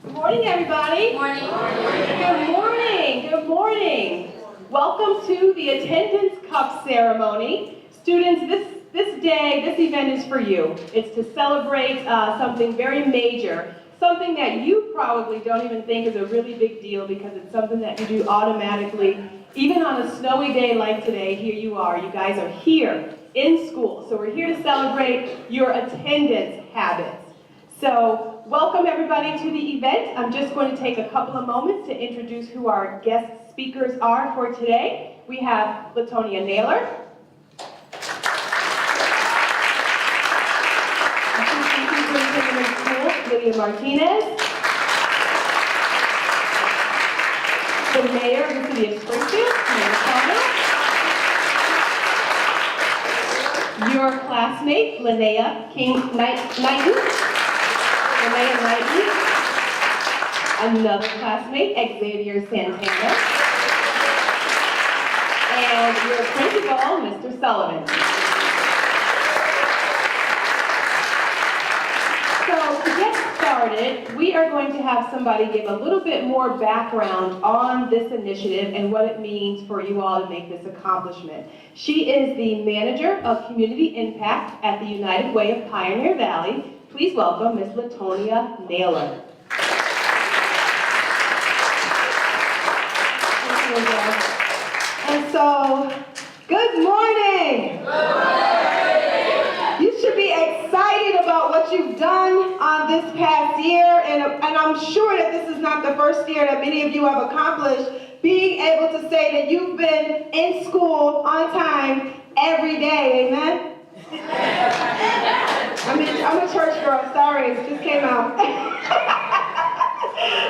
Good morning, everybody. Morning. Good morning. Good morning. Welcome to the Attendance Cup Ceremony. Students, this event is for you. It's to celebrate something very major, something that you probably don't even think is a really big deal because it's something that you do automatically. Even on a snowy day like today, here you are. You guys are here in school. So we're here to celebrate your attendance habits. So welcome everybody to the event. I'm just going to take a couple of moments to introduce who our guest speakers are for today. We have Latonia Naylor, Assistant Superintendent of Schools, Lydia Martinez, the Mayor of the City of Springfield, Mayor Connell, your classmate, Linnea Knighton, another classmate, Xavier Santana, and your principal, Mr. Sullivan. So to get started, we are going to have somebody give a little bit more background on this initiative and what it means for you all to make this accomplishment. She is the Manager of Community Impact at the United Way of Pioneer Valley. Please welcome Ms. Latonia Naylor. And so, good morning. Good morning. You should be excited about what you've done on this past year, and I'm sure that this is not the first year that many of you have accomplished being able to say that you've been in school on time every day, amen? I'm a church girl, sorry, it just came out.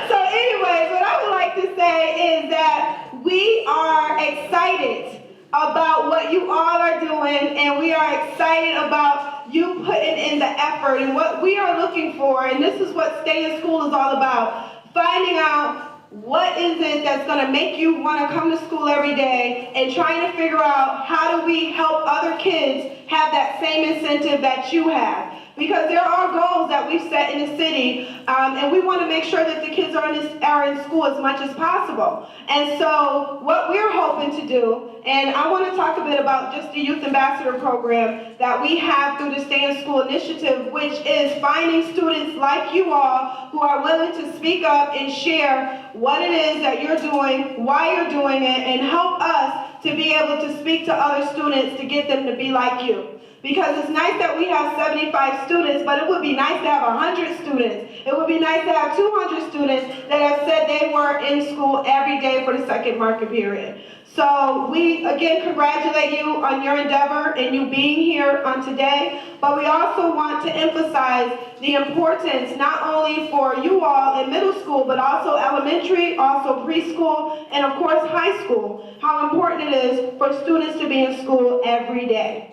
So anyways, what I would like to say is that we are excited about what you all are doing, and we are excited about you putting in the effort and what we are looking for, and this is what Stay in School is all about, finding out what is it that's going to make you want to come to school every day and trying to figure out how do we help other kids have that same incentive that you have. Because there are goals that we've set in the city, and we want to make sure that the kids are in school as much as possible. And so what we're hoping to do, and I want to talk a bit about just the Youth Ambassador Program that we have through the Stay in School initiative, which is finding students like you all who are willing to speak up and share what it is that you're doing, why you're doing it, and help us to be able to speak to other students to get them to be like you. Because it's nice that we have 75 students, but it would be nice to have 100 students. It would be nice to have 200 students that have said they were in school every day for the second market period. So we, again, congratulate you on your endeavor and you being here on today, but we also want to emphasize the importance not only for you all in middle school, but also elementary, also preschool, and of course high school, how important it is for students to be in school every day.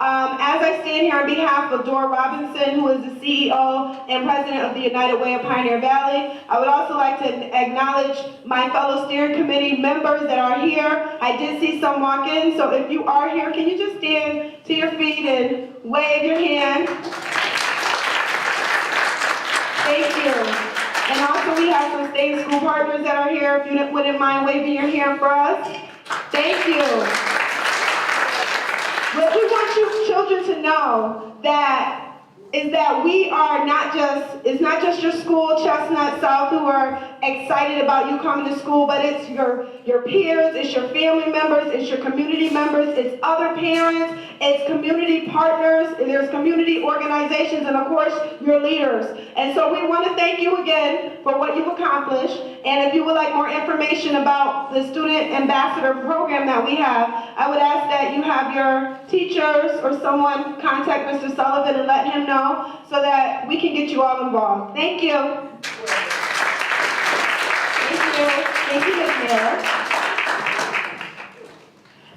As I stand here on behalf of Dora Robinson, who is the CEO and President of the United Way of Pioneer Valley, I would also like to acknowledge my fellow steering committee members that are here. I did see some walk in, so if you are here, can you just stand to your feet and wave your hand? Thank you. And also we have some Stay in School partners that are here, if you wouldn't mind waving your hand for us. Thank you. What we want you children to know is that we are it's not just your school, Chestnut South, who are excited about you coming to school, but it's your peers, it's your family members, it's your community members, it's other parents, it's community partners, there's community organizations, and of course, your leaders. And so we want to thank you again for what you've accomplished. And if you would like more information about the Student Ambassador Program that we have, I would ask that you have your teachers or someone contact Mr. Sullivan and let him know so that we can get you all involved. Thank you. Thank you. Thank you, Ms. Naylor.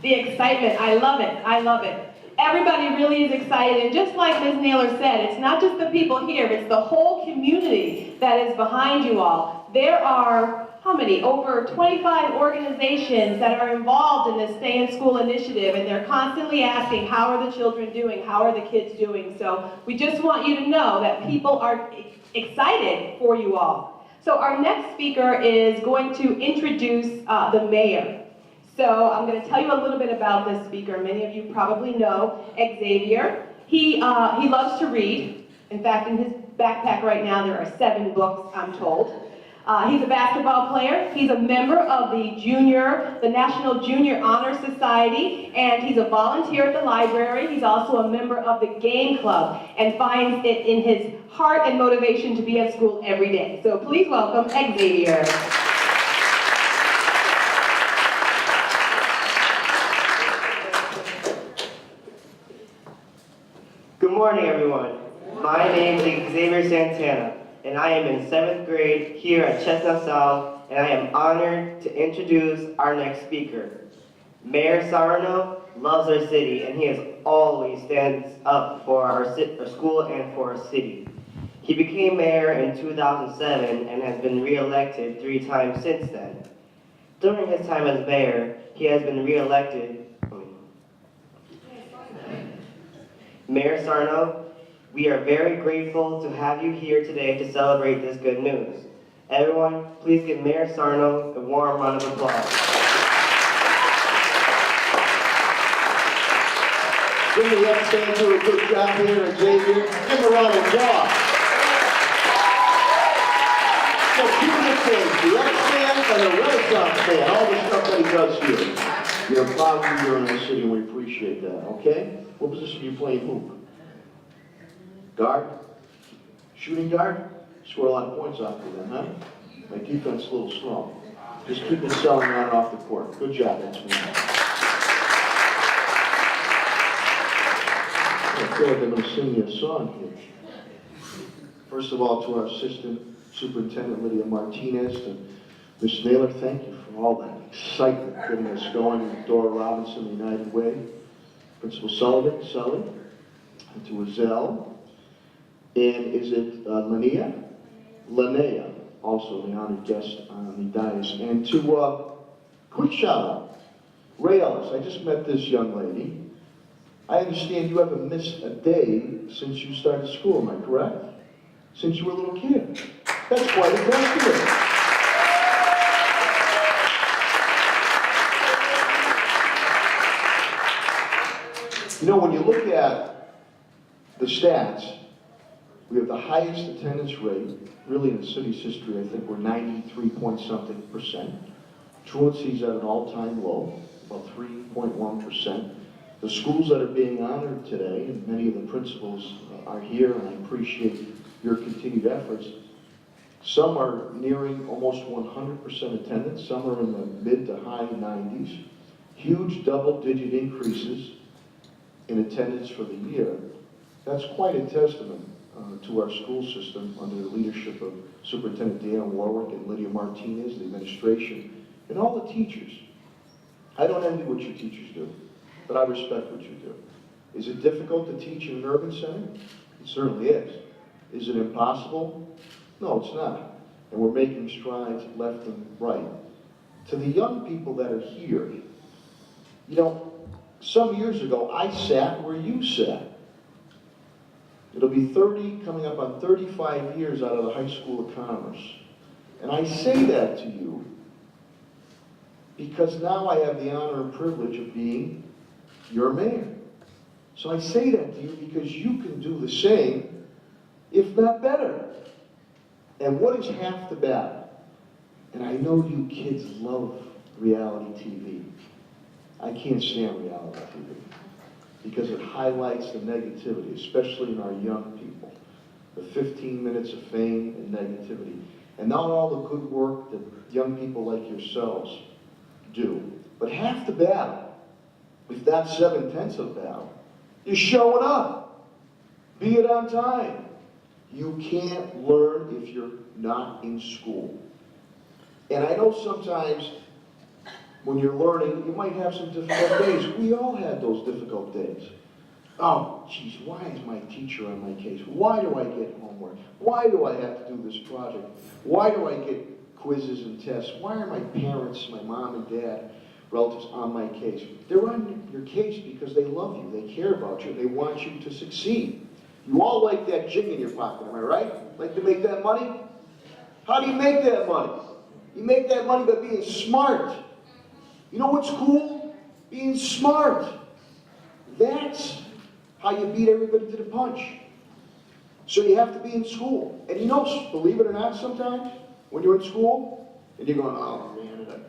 The excitement, I love it. I love it. Everybody really is excited, and just like Ms. Naylor said, it's not just the people here, it's the whole community that is behind you all. There are, how many? Over 25 organizations that are involved in this Stay in School initiative, and they're constantly asking, how are the children doing? How are the kids doing? So we just want you to know that people are excited for you all. So our next speaker is going to introduce the mayor. So I'm going to tell you a little bit about this speaker. Many of you probably know Xavier. He loves to read. In fact, in his backpack right now there are 7 books, I'm told. He's a basketball player. He's a member of the National Junior Honor Society, and he's a volunteer at the library. He's also a member of the game club and finds it in his heart and motivation to be at school every day. So please welcome Xavier. Good morning, everyone. My name is Xavier Santana, and I am in 7th grade here at Chestnut South, and I am honored to introduce our next speaker. Mayor Sarno loves our city, and he has always stands up for our school and for our city. He became mayor in 2007 and has been re-elected 3 times since then. During his time as mayor, he has been re-elected. Mayor Sarno, we are very grateful to have you here today to celebrate this good news. Everyone, please give Mayor Sarno a warm round of applause. Give the X-Band do a good job here at Xavier. Give him a round of applause. So two of the things, the X-Band and the Renaissance Band, all the stuff that he does here. You're proud to be here in the city and we appreciate that, okay? What position are you playing hoop? Guard? Shooting guard? Score a lot of points off of them, huh? My defense a little strong. Just keep excelling on and off the court. Good job, that's me. I feel like I'm going to sing you a song here. First of all, to our assistant superintendent, Lydia Martinez, and Ms. Naylor, thank you for all that excitement getting us going, and Dora Robinson, the United Way, Principal Sully, and to Azelle, and is it Linnea, also the honored guest on the dais, and to, quick shout out, Ray Ellis. I just met this young lady. I understand you haven't missed a day since you started school, am I correct? Since you were a little kid. That's quite impressive. You know, when you look at the stats, we have the highest attendance rate, really in the city's history. I think we're 93-point-something%. Truancy's at an all-time low, about 3.1%. The schools that are being honored today, and many of the principals are here, and I appreciate your continued efforts. Some are nearing almost 100% attendance. Some are in the mid to high 90s. Huge double-digit increases in attendance for the year. That's quite a testament to our school system under the leadership of Superintendent Deanna Warwick and Lydia Martinez, the administration, and all the teachers. I don't envy what your teachers do, but I respect what you do. Is it difficult to teach in an urban setting? It certainly is. Is it impossible? No, it's not. And we're making strides left and right. To the young people that are here, you know, some years ago, I sat where you sat. It'll be coming up on 35 years out of the High School of Commerce. And I say that to you because now I have the honor and privilege of being your mayor. So I say that to you because you can do the same, if not better. And what is half the battle? And I know you kids love reality TV. I can't stand reality TV because it highlights the negativity, especially in our young people. The 15 minutes of fame and negativity. And not all the good work that young people like yourselves do. But half the battle, if not 7/10 of the battle, is showing up. Be it on time. You can't learn if you're not in school. And I know sometimes when you're learning, you might have some difficult days. We all had those difficult days. Oh, geez, why is my teacher on my case? Why do I get homework? Why do I have to do this project? Why do I get quizzes and tests? Why are my parents, my mom and dad, relatives on my case? They're on your case because they love you, they care about you, they want you to succeed. You all like that jig in your pocket, am I right? Like to make that money? How do you make that money? You make that money by being smart. You know what's cool? Being smart. That's how you beat everybody to the punch. So you have to be in school. And you know, believe it or not, sometimes, when you're in school, and you're going, oh man,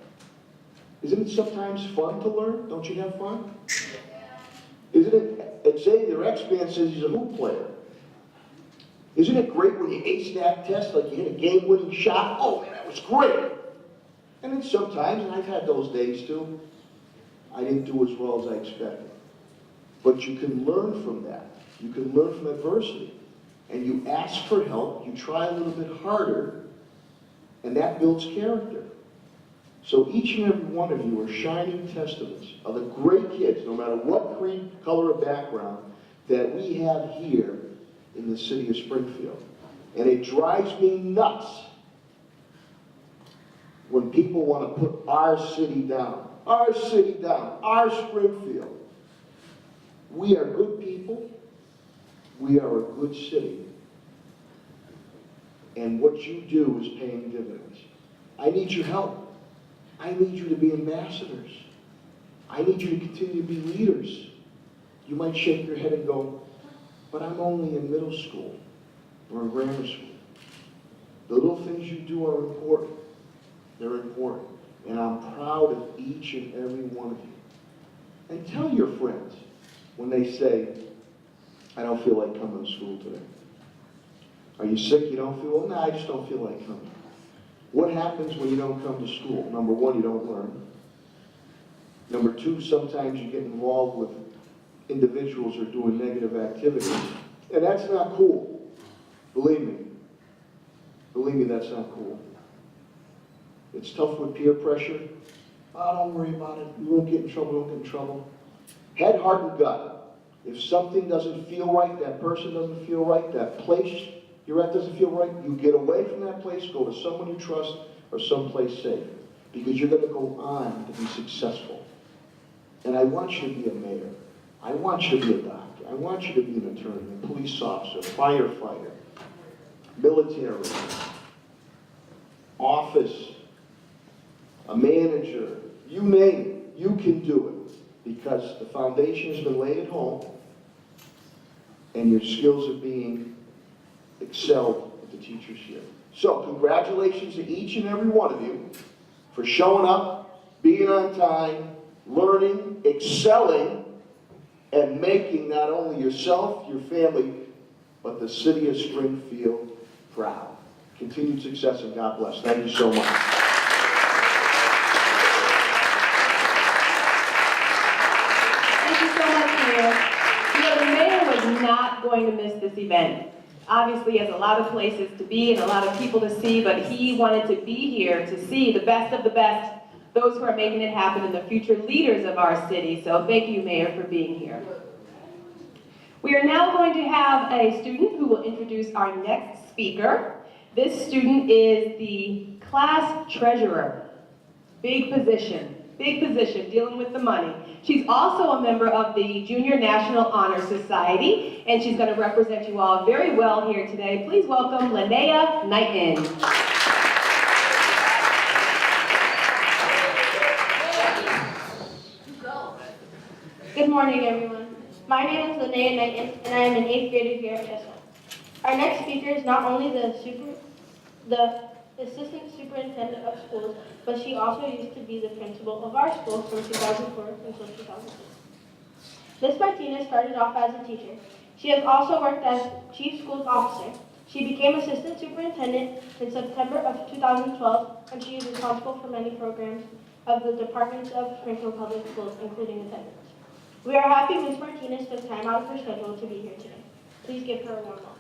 isn't it sometimes fun to learn? Don't you have fun? Isn't it, Xavier, their ex-band says he's a hoop player. Isn't it great when you ace that test, like you hit a game-winning shot? Oh man, that was great. And then sometimes, and I've had those days too, I didn't do as well as I expected. But you can learn from that. You can learn from adversity. And you ask for help, you try a little bit harder, and that builds character. So each and every one of you are shining testaments of the great kids, no matter what creed, color, or background, that we have here in the city of Springfield. And it drives me nuts when people want to put our city down, our Springfield. We are good people. We are a good city. And what you do is paying dividends. I need your help. I need you to be ambassadors. I need you to continue to be leaders. You might shake your head and go, but I'm only in middle school or in grammar school. The little things you do are important. They're important. And I'm proud of each and every one of you. And tell your friends when they say, I don't feel like coming to school today. Are you sick? You don't feel well? No, I just don't feel like coming. What happens when you don't come to school? Number one, you don't learn. Number two, sometimes you get involved with individuals who are doing negative activities. And that's not cool. Believe me. Believe me, that's not cool. It's tough with peer pressure. Oh, don't worry about it. You won't get in trouble, don't get in trouble. Head, heart, and gut. If something doesn't feel right, that person doesn't feel right, that place you're at doesn't feel right, you get away from that place, go to someone you trust, or someplace safe. Because you're going to go on to be successful. And I want you to be a mayor. I want you to be a doctor. I want you to be an attorney, a police officer, firefighter, military, office, a manager, you name it. You can do it. Because the foundation has been laid at home, and your skills are being excelled at the teachers here. So congratulations to each and every one of you for showing up, being on time, learning, excelling, and making not only yourself, your family, but the city of Springfield proud. Continued success and God bless. Thank you so much. Thank you so much, Mayor. You know, the mayor was not going to miss this event. Obviously, he has a lot of places to be and a lot of people to see, but he wanted to be here to see the best of the best, those who are making it happen and the future leaders of our city. So thank you, Mayor, for being here. We are now going to have a student who will introduce our next speaker. This student is the class treasurer. Big position, dealing with the money. She's also a member of the Junior National Honor Society, and she's going to represent you all very well here today. Please welcome Linnea Knighton. Good morning, everyone. My name is Linnea Knighton, and I am an 8th grader here at Chestnut. Our next speaker is not only the Assistant Superintendent of Schools, but she also used to be the principal of our school from 2004 until 2006. Ms. Martinez started off as a teacher. She has also worked as Chief Schools Officer. She became Assistant Superintendent in September of 2012, and she is responsible for many programs of the Departments of Springfield Public Schools, including attendance. We are happy Ms. Martinez took time out of her schedule to be here today. Please give her a warm welcome.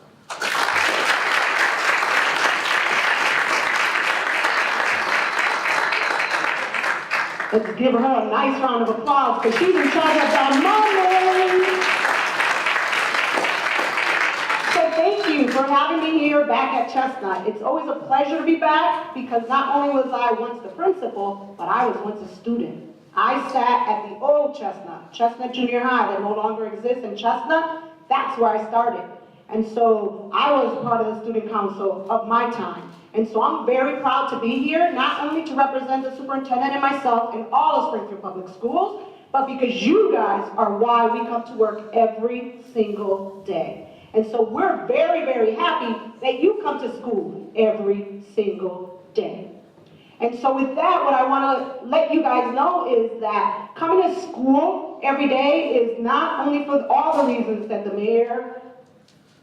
Let's give her a nice round of applause because she's in charge of the money. So thank you for having me here back at Chestnut. It's always a pleasure to be back because not only was I once the principal, but I was once a student. I sat at the old Chestnut Junior High that no longer exists in Chestnut. That's where I started. And so I was part of the student council of my time. And so I'm very proud to be here, not only to represent the superintendent and myself and all of Springfield Public Schools, but because you guys are why we come to work every single day. And so we're very, very happy that you come to school every single day. And so with that, what I want to let you guys know is that coming to school every day is not only for all the reasons that the mayor,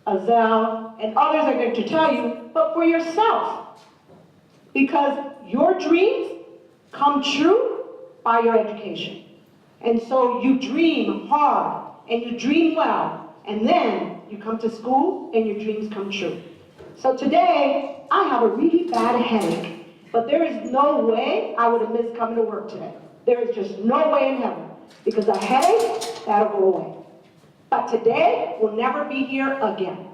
Azelle, and others are going to tell you, but for yourself. Because your dreams come true by your education. And so you dream hard and you dream well, and then you come to school and your dreams come true. So today, I have a really bad headache, but there is no way I would have missed coming to work today. There is just no way in heaven, because a headache, that'll go away. But today, we'll never be here again.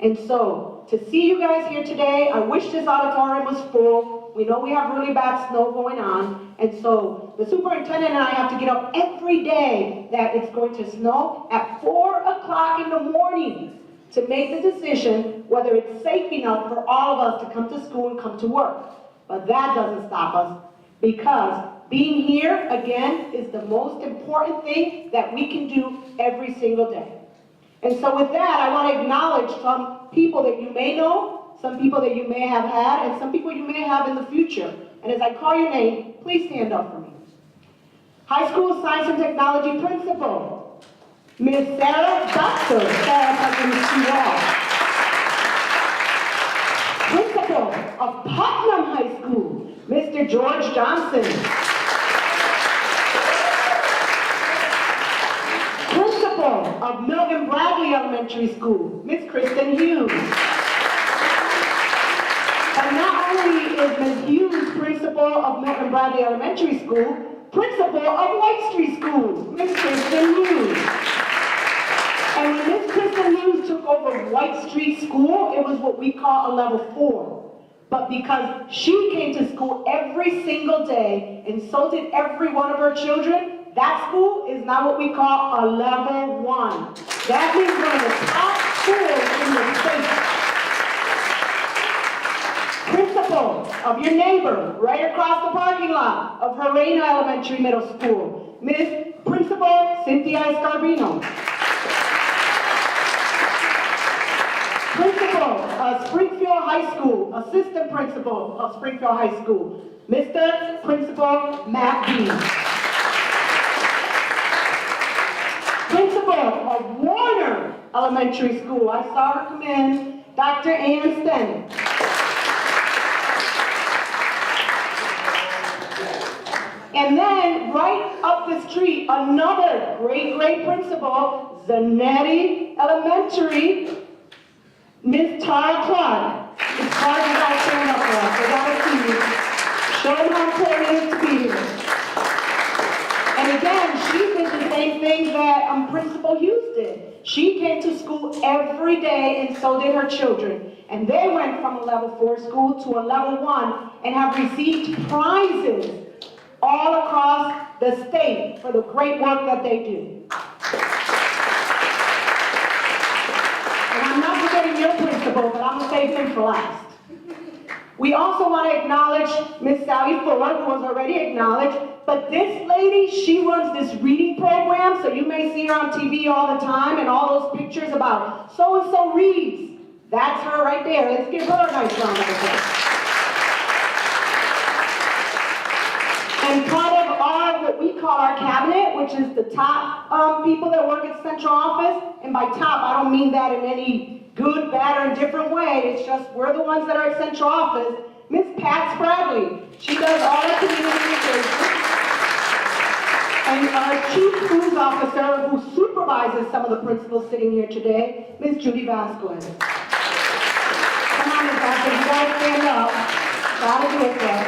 And so, to see you guys here today, I wish this auditorium was full. We know we have really bad snow going on, and so the superintendent and I have to get up every day that it's going to snow at 4 o'clock in the morning to make the decision whether it's safe enough for all of us to come to school and come to work. But that doesn't stop us, because being here, again, is the most important thing that we can do every single day. And so with that, I want to acknowledge some people that you may know, some people that you may have had, and some people you may have in the future. And as I call your name, please stand up for me. High School Science and Technology Principal, Ms. Sarah Baxter. Sarah comes to you all. Principal of Putnam High School, Mr. George Johnson. Principal of Milton Bradley Elementary School, Ms. Kristen Hughes. And not only is Ms. Hughes principal of Milton Bradley Elementary School, principal of White Street School, Ms. Kristen Hughes. And when Ms. Kristen Hughes took over White Street School, it was what we call a level 4. But because she came to school every single day, and so did every one of her children, that school is now what we call a level 1. That means one of the top schools in the state. Principal of your neighbor, right across the parking lot of Helena Elementary Middle School, Ms. Principal Cynthia Escarbino. Principal of Springfield High School, Assistant Principal of Springfield High School, Mr. Principal Matt Dean. Principal of Warner Elementary School, I saw her come in, Dr. Ann Sten. And then right up the street, another great principal, Zanetti Elementary, Ms. Tara Clark. Ms. Clark is all standing up for us. I gotta see you. Show them how important it is to be here. And again, she did the same thing that Principal Hughes did. She came to school every day, and so did her children. And they went from a level 4 school to a level 1 and have received prizes all across the state for the great work that they do. And I'm not forgetting your principal, but I'm going to save him for last. We also want to acknowledge Miss Sally Fuller, who was already acknowledged, but this lady, she runs this reading program, so you may see her on TV all the time, and all those pictures about so-and-so reads. That's her right there. Let's give her a nice round of applause. And part of what we call our cabinet, which is the top people that work at central office, and by top, I don't mean that in any good, bad, or indifferent way. It's just we're the ones that are at central office. Miss Pat Bradley, she does all our community engagement. And our chief schools officer, who supervises some of the principals sitting here today, Miss Judy Vasquez. Come on, Miss Vasquez, you gotta stand up. Gotta do it there.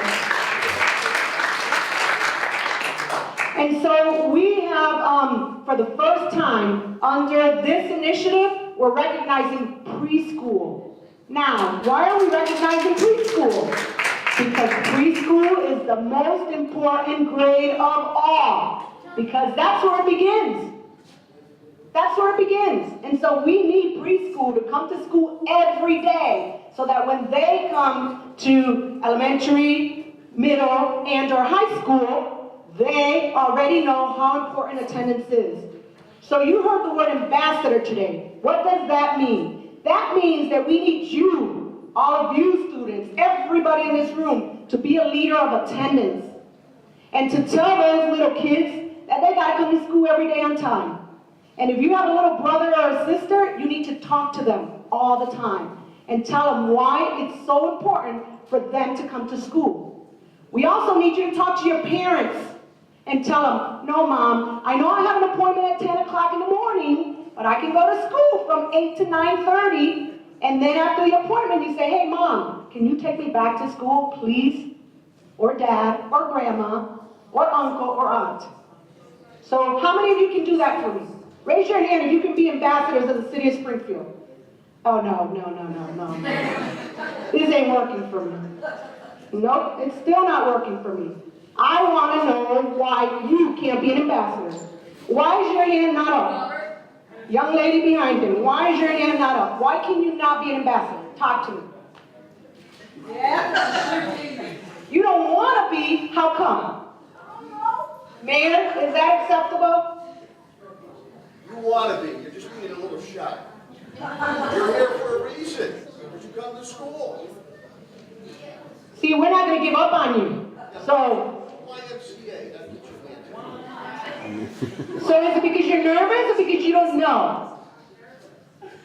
And so we have, for the first time, under this initiative, we're recognizing preschool. Now, why are we recognizing preschool? Because preschool is the most important grade of all. Because that's where it begins. That's where it begins. And so we need preschool to come to school every day so that when they come to elementary, middle, and or high school, they already know how important attendance is. So you heard the word ambassador today. What does that mean? That means that we need you, all of you students, everybody in this room, to be a leader of attendance. And to tell those little kids that they gotta come to school every day on time. And if you have a little brother or a sister, you need to talk to them all the time and tell them why it's so important for them to come to school. We also need you to talk to your parents and tell them, no, Mom, I know I have an appointment at 10 o'clock in the morning, but I can go to school from 8 to 9:30, and then after the appointment, you say, hey, Mom, can you take me back to school, please? Or Dad, or Grandma, or Uncle, or Aunt. So how many of you can do that for me? Raise your hand if you can be ambassadors of the city of Springfield. Oh, no. This ain't working for me. Nope, it's still not working for me. I want to know why you can't be an ambassador. Why is your hand not up? Young lady behind him, why is your hand not up? Why can you not be an ambassador? Talk to me. Yeah? You don't want to be, how come? Mayor, is that acceptable? You want to be, you're just being a little shy. You're here for a reason, because you come to school. See, we're not going to give up on you. So YMCA, that's what you meant. So is it because you're nervous or because you don't know?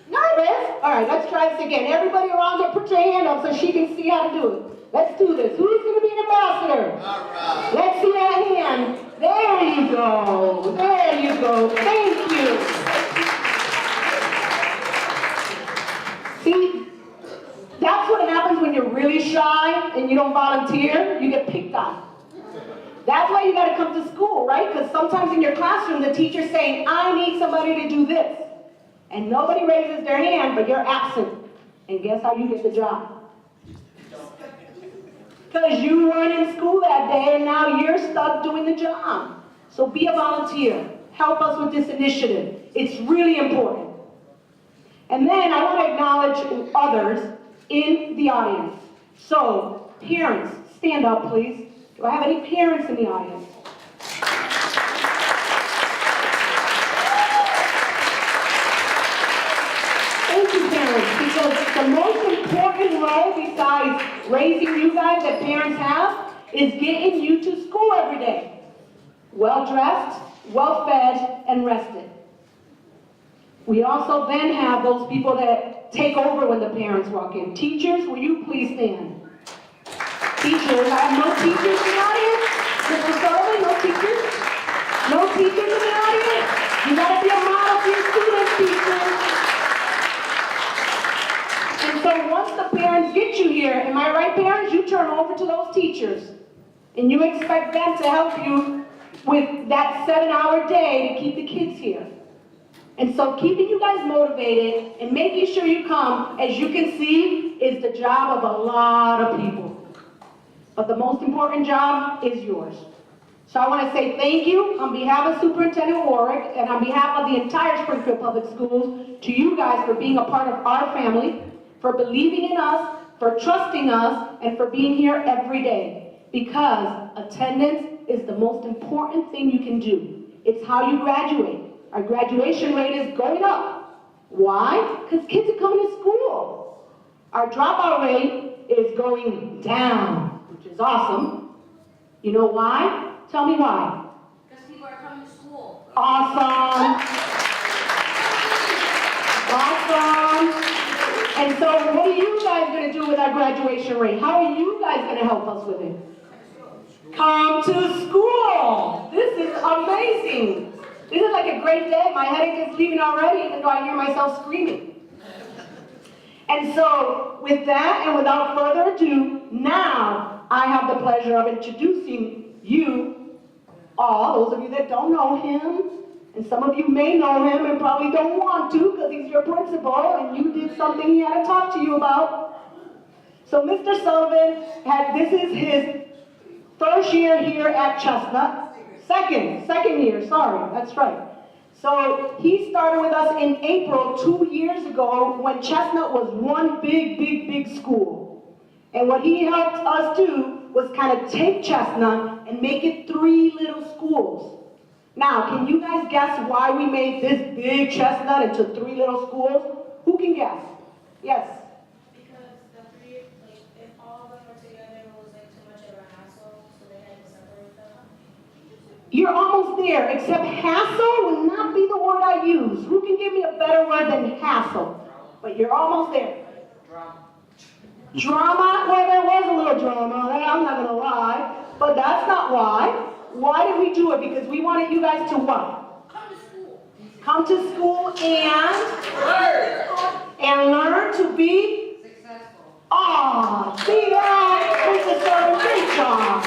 Nervous? All right, let's try this again. Everybody around there, put your hand up so she can see how to do it. Let's do this. Who's going to be an ambassador? All right. Let's see that hand. There you go. There you go. Thank you. See, that's what happens when you're really shy and you don't volunteer. You get picked on. That's why you got to come to school, right? Because sometimes in your classroom, the teacher's saying, I need somebody to do this. And nobody raises their hand, but you're absent. And guess how you get the job? Because you weren't in school that day, and now you're stuck doing the job. So be a volunteer. Help us with this initiative. It's really important. And then I want to acknowledge others in the audience. So, parents, stand up, please. Do I have any parents in the audience? Thank you, parents, because the most important role besides raising you guys that parents have is getting you to school every day. Well-dressed, well-fed, and rested. We also then have those people that take over when the parents walk in. Teachers, will you please stand? Teachers, I have no teachers in the audience. Mr. Sullivan, no teachers? No teachers in the audience? You gotta be a model for your students, teachers. And so once the parents get you here, am I right, parents? You turn over to those teachers. And you expect them to help you with that 7-hour day to keep the kids here. And so keeping you guys motivated and making sure you come, as you can see, is the job of a lot of people. But the most important job is yours. So I want to say thank you on behalf of Superintendent Warwick and on behalf of the entire Springfield Public Schools to you guys for being a part of our family, for believing in us, for trusting us, and for being here every day. Because attendance is the most important thing you can do. It's how you graduate. Our graduation rate is going up. Why? Because kids are coming to school. Our dropout rate is going down, which is awesome. You know why? Tell me why. Because people are coming to school. Awesome. Awesome. And so what are you guys going to do with our graduation rate? How are you guys going to help us with it? Come to school. This is amazing. This is like a great day. My headache is leaving already, even though I hear myself screaming. And so, with that, and without further ado, now I have the pleasure of introducing you all, those of you that don't know him, and some of you may know him and probably don't want to because he's your principal and you did something he had to talk to you about. So Mr. Sullivan, this is his first year here at Chestnut. Second year, sorry, that's right. So he started with us in April 2 years ago when Chestnut was one big school. And what he helped us do was kind of take Chestnut and make it 3 little schools. Now, can you guys guess why we made this big Chestnut into 3 little schools? Who can guess? Yes. Because the three, like, if all of them were together, it was like too much of a hassle, so they had to separate them. You're almost there, except hassle would not be the word I use. Who can give me a better word than hassle? But you're almost there. Drama? Well, there was a little drama, I'm not gonna lie. But that's not why. Why did we do it? Because we wanted you guys to what? Come to school. Come to school and learn to be Successful. see that? Mr. Sullivan, great job.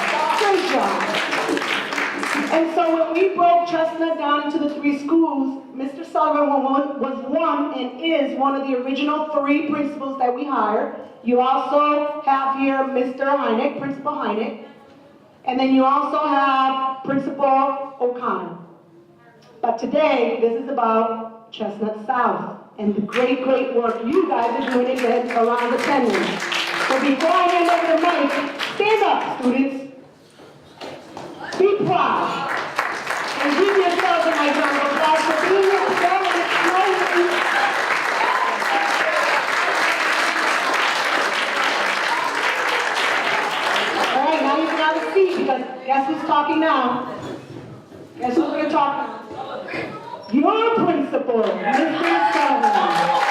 And so when we broke Chestnut down into the 3 schools, Mr. Sullivan was one and is one of the original 3 principals that we hired. You also have here Mr. Heineck, Principal Heineck, and then you also have Principal O'Connor. But today, this is about Chestnut South and the great work you guys are doing again around the 10 weeks. So before I hand over the mic, stand up, students. Be proud. And give yourselves a nice round of applause for being here today and slowly. All right, now you can have a seat because guess who's talking now? Guess who's going to talk now? Your principal, Mr. Sullivan.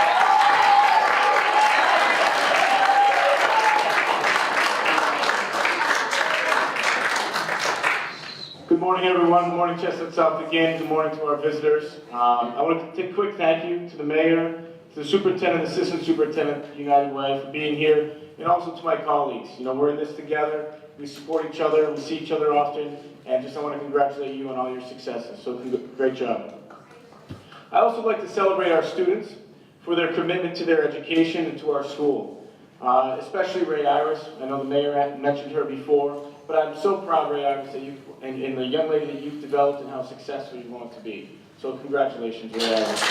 Good morning, everyone. Good morning, Chestnut South again. Good morning to our visitors. I want to take a quick thank you to the mayor, to the superintendent, assistant superintendent, United Way, for being here, and also to my colleagues. You know, we're in this together. We support each other. We see each other often, and I want to congratulate you on all your successes. So, great job. I also like to celebrate our students for their commitment to their education and to our school, especially Ray Iris. I know the mayor had mentioned her before, but I'm so proud, Ray Iris, that you and the young lady that you've developed and how successful you want to be. So congratulations, Ray Iris.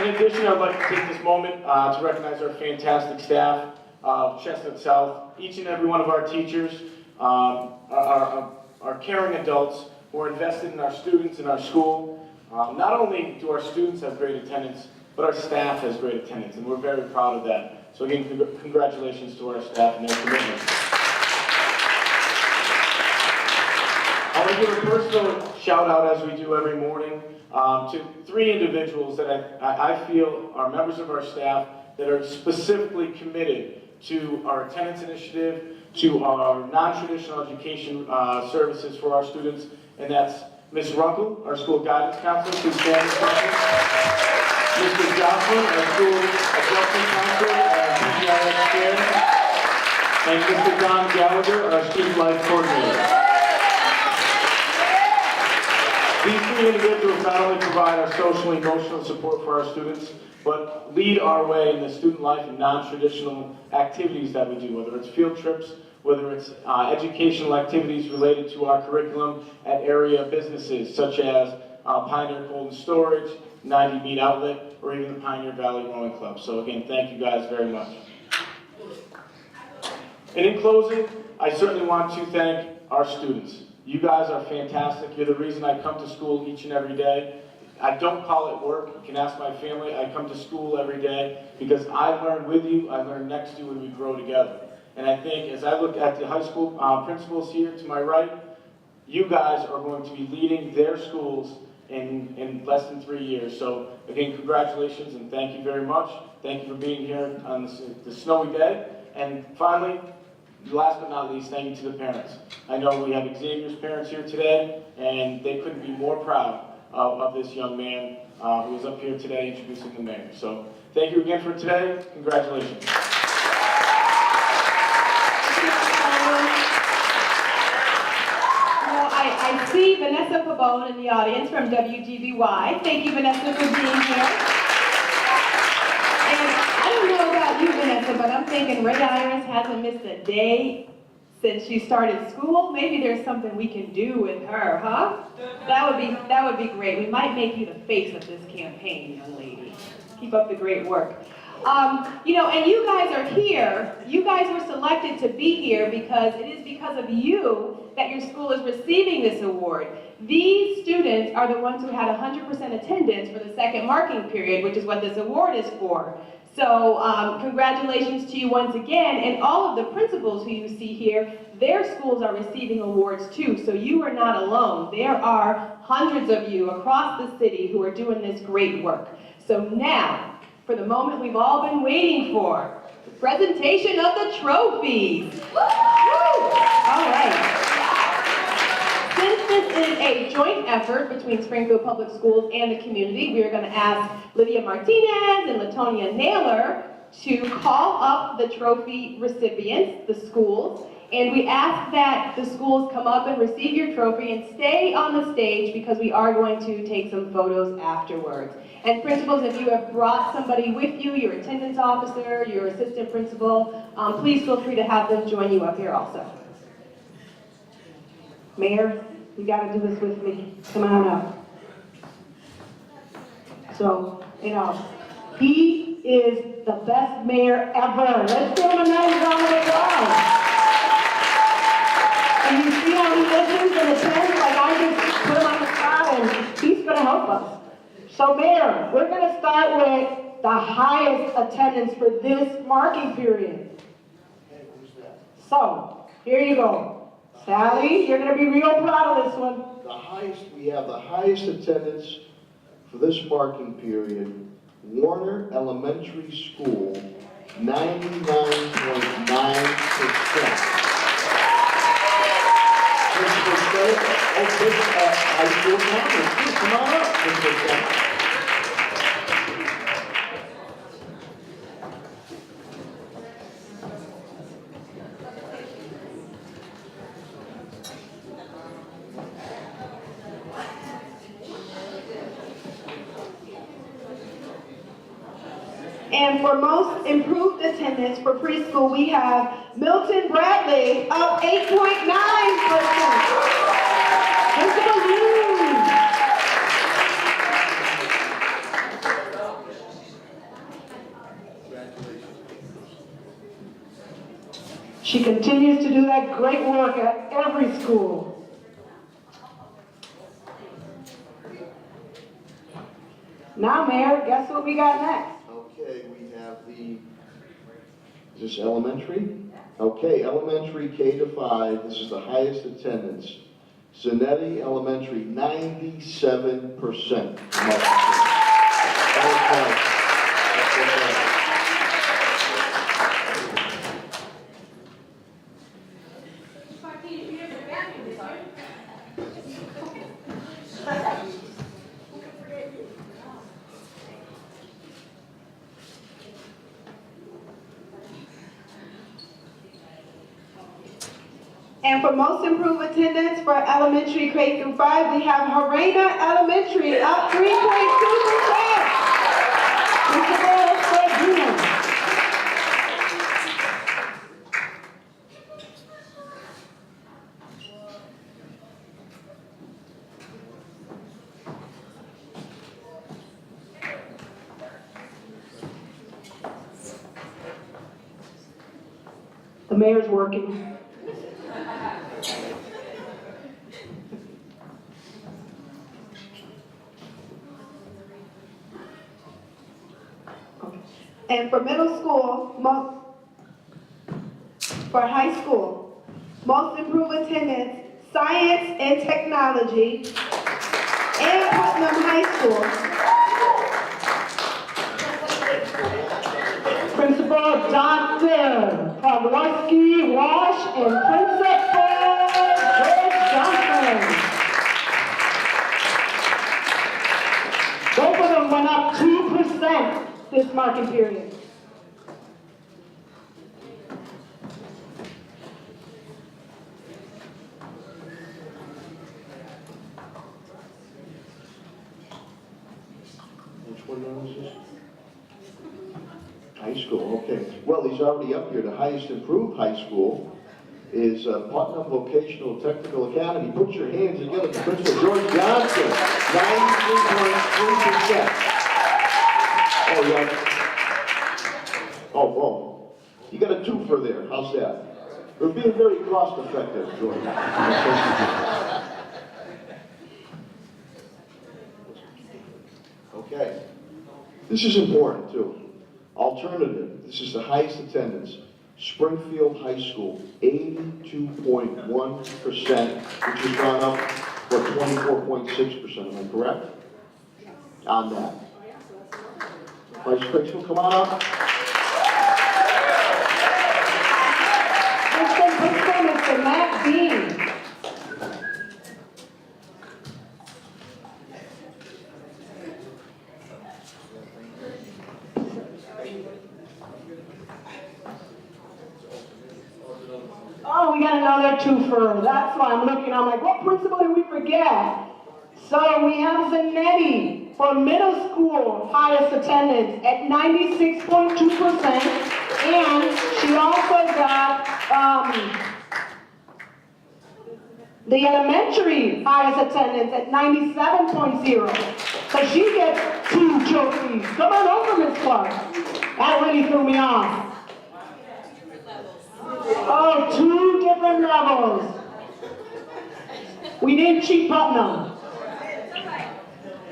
In addition, I'd like to take this moment to recognize our fantastic staff of Chestnut South. Each and every one of our teachers are caring adults who are invested in our students in our school. Not only do our students have great attendance, but our staff has great attendance, and we're very proud of that. So again, congratulations to our staff and their commitment. I want to give a personal shout out, as we do every morning, to 3 individuals that I feel are members of our staff that are specifically committed to our attendance initiative, to our non-traditional education services for our students, and that's Ms. Runkle, our school guidance counselor, who's standing for Mr. Johnson, our school adjustment counselor, PGIS chair, and Mr. Don Gallagher, our student life coordinator. These 3 individuals not only provide our social and emotional support for our students, but lead our way in the student life and non-traditional activities that we do, whether it's field trips, whether it's educational activities related to our curriculum at area businesses, such as Pioneer Cold and Storage, 90 Meat Outlet, or even the Pioneer Valley Rowing Club. So again, thank you guys very much. And in closing, I certainly want to thank our students. You guys are fantastic. You're the reason I come to school each and every day. I don't call it work. You can ask my family. I come to school every day because I learn with you, I learn next to you, and we grow together. And I think as I look at the high school principals here to my right, you guys are going to be leading their schools in less than 3 years. So again, congratulations and thank you very much. Thank you for being here on this snowy day. And finally, last but not least, thank you to the parents. I know we have Xavier's parents here today, and they couldn't be more proud of this young man who is up here today introducing the mayor. So thank you again for today. Congratulations. I see Vanessa Pabone in the audience from WGBY. Thank you, Vanessa, for being here. And I don't know about you, Vanessa, but I'm thinking Ray Iris hasn't missed a day since she started school. Maybe there's something we can do with her, huh? That would be great. We might make you the face of this campaign, young lady. Keep up the great work. And you guys are here. You guys were selected to be here because it is because of you that your school is receiving this award. These students are the ones who had 100% attendance for the second marking period, which is what this award is for. So congratulations to you once again, and all of the principals who you see here, their schools are receiving awards too, so you are not alone. There are hundreds of you across the city who are doing this great work. So now, for the moment we've all been waiting for, the presentation of the trophies. Woo! All right. Since this is a joint effort between Springfield Public Schools and the community, we are going to ask Lydia Martinez and Latonia Naylor to call up the trophy recipients, the schools, and we ask that the schools come up and receive your trophy and stay on the stage because we are going to take some photos afterwards. And principals, if you have brought somebody with you, your attendance officer, your assistant principal, please feel free to have them join you up here also. Mayor, you gotta do this with me. Come on up. So, he is the best mayor ever. Let's give him a nice round of applause. And you see how he listens and attends, like I just put him on the spot and he's gonna help us. So Mayor, we're gonna start with the highest attendance for this marking period. So, here you go. Sally, you're going to be real proud of this one. We have the highest attendance for this marking period. Warner Elementary School, 99.9%. High school conference. Come on up, Principal Bennett. And for most improved attendance for preschool, we have Milton Bradley, up 8.9%. Principal Hughes. She continues to do that great work at every school. Now, Mayor, guess what we got next? Okay, we have is this elementary? Okay, elementary K to 5, this is the highest attendance. Zanetti Elementary, 97%. And for most improved attendance for elementary K through 5, we have Harena Elementary, up 3.2%. Principal Fredina. The mayor's working. And for middle school, for high school, most improved attendance, science and technology, and Putnam High School. Principal Dr. Pawlowski Walsh and Principal George Johnson. Both of them went up 2% this marking period. Which one is this? High school, okay. Well, he's already up here. The highest improved high school is Putnam Vocational Technical Academy. Put your hands together for Principal George Johnson, 93.3%. Oh, yeah. Oh, you got a twofer there. How's that? We're being very cost effective, George. Okay. This is important too. Alternative, this is the highest attendance. Springfield High School, 82.1%, which has gone up for 24.6%. Am I correct? On that. Vice Principal, come on up. Mr. Matt Dean. Oh, we got another twofer. That's why I'm looking. I'm like, what principal did we forget? So we have Zanetti for middle school, highest attendance at 96.2%. And she also got the elementary highest attendance at 97.0. So she gets 2 trophies. Come on over, Miss Clark. That really threw me off. Oh, 2 different levels. We didn't cheat Putnam.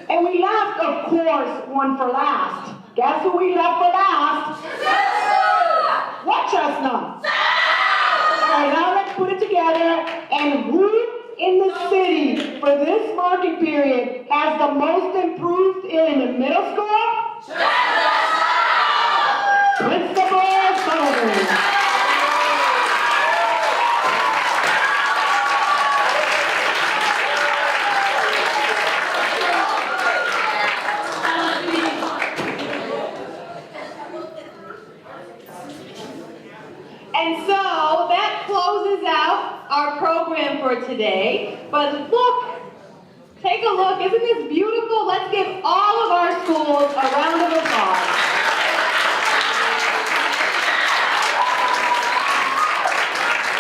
And we left, of course, one for last. Guess who we left for last? What chestnut? All right, now let's put it together. And who in the city for this marking period has the most improved in the middle school? Principal Sullivan. And so that closes out our program for today. But look, take a look. Isn't this beautiful? Let's give all of our schools a round of applause.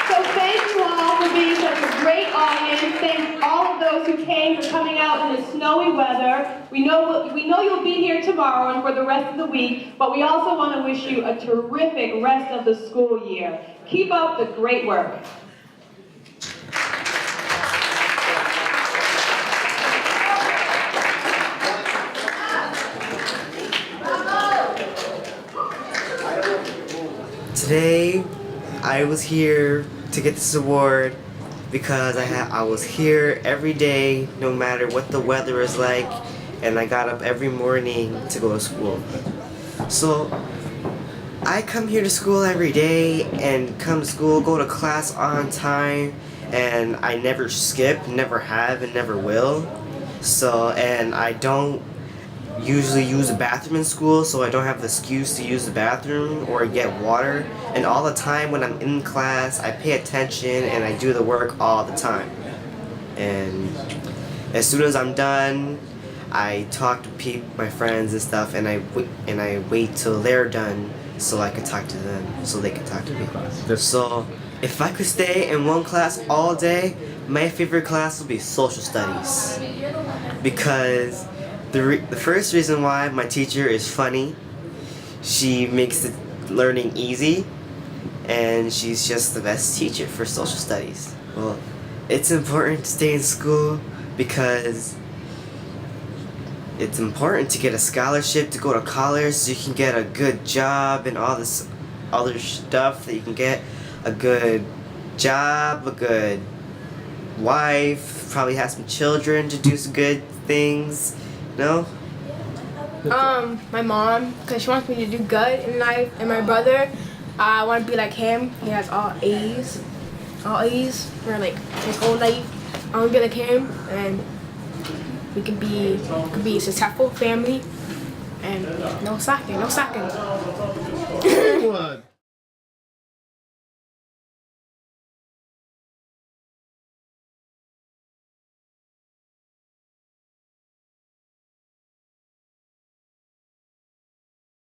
So thank you all for being such a great audience. Thank all of those who came for coming out in the snowy weather. We know you'll be here tomorrow and for the rest of the week, but we also want to wish you a terrific rest of the school year. Keep up the great work. Today, I was here to get this award because I was here every day, no matter what the weather is like, and I got up every morning to go to school. So, I come here to school every day and come to school, go to class on time, and I never skip, never have, and never will. So, and I don't usually use the bathroom in school, so I don't have the excuse to use the bathroom or get water. And all the time when I'm in class, I pay attention and I do the work all the time. And as soon as I'm done, I talk to my friends and stuff, and I wait till they're done so I can talk to them, so they can talk to me. So if I could stay in one class all day, my favorite class would be social studies, because the first reason why, my teacher is funny. She makes the learning easy, and she's just the best teacher for social studies. Well, it's important to stay in school because it's important to get a scholarship to go to college so you can get a good job and all this other stuff that you can get. A good job, a good wife, probably have some children to do some good things. No? My mom, because she wants me to do good in life, and my brother, I want to be like him. He has all A's for like his whole life. I want to be like him, and we could be a successful family, and no slacking.